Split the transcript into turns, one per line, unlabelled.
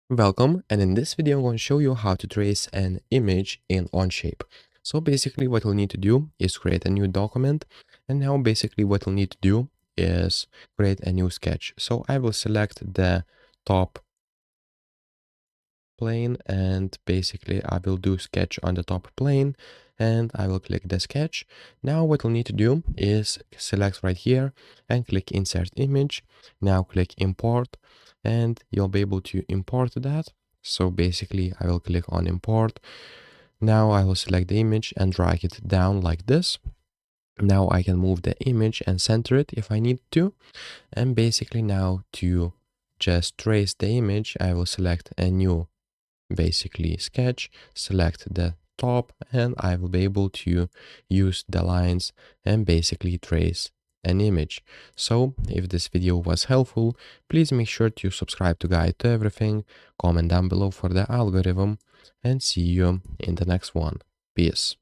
Welcome, and in this video I'm going to show you how to trace an image in Onshape. So basically what we'll need to do is create a new document, and now basically what we'll need to do is create a new sketch. So I will select the top plane, and basically I will do sketch on the top plane, and I will click the sketch. Now what we'll need to do is select right here and click insert image. Now click import, and you'll be able to import that. So basically I will click on import. Now I will select the image and drag it down like this. Now I can move the image and center it if I need to. And basically now to just trace the image, I will select a new basically sketch, select the top, and I will be able to use the lines and basically trace an image. So if this video was helpful, please make sure to subscribe to Guide to Everything, comment down below for the algorithm, and see you in the next one. Peace.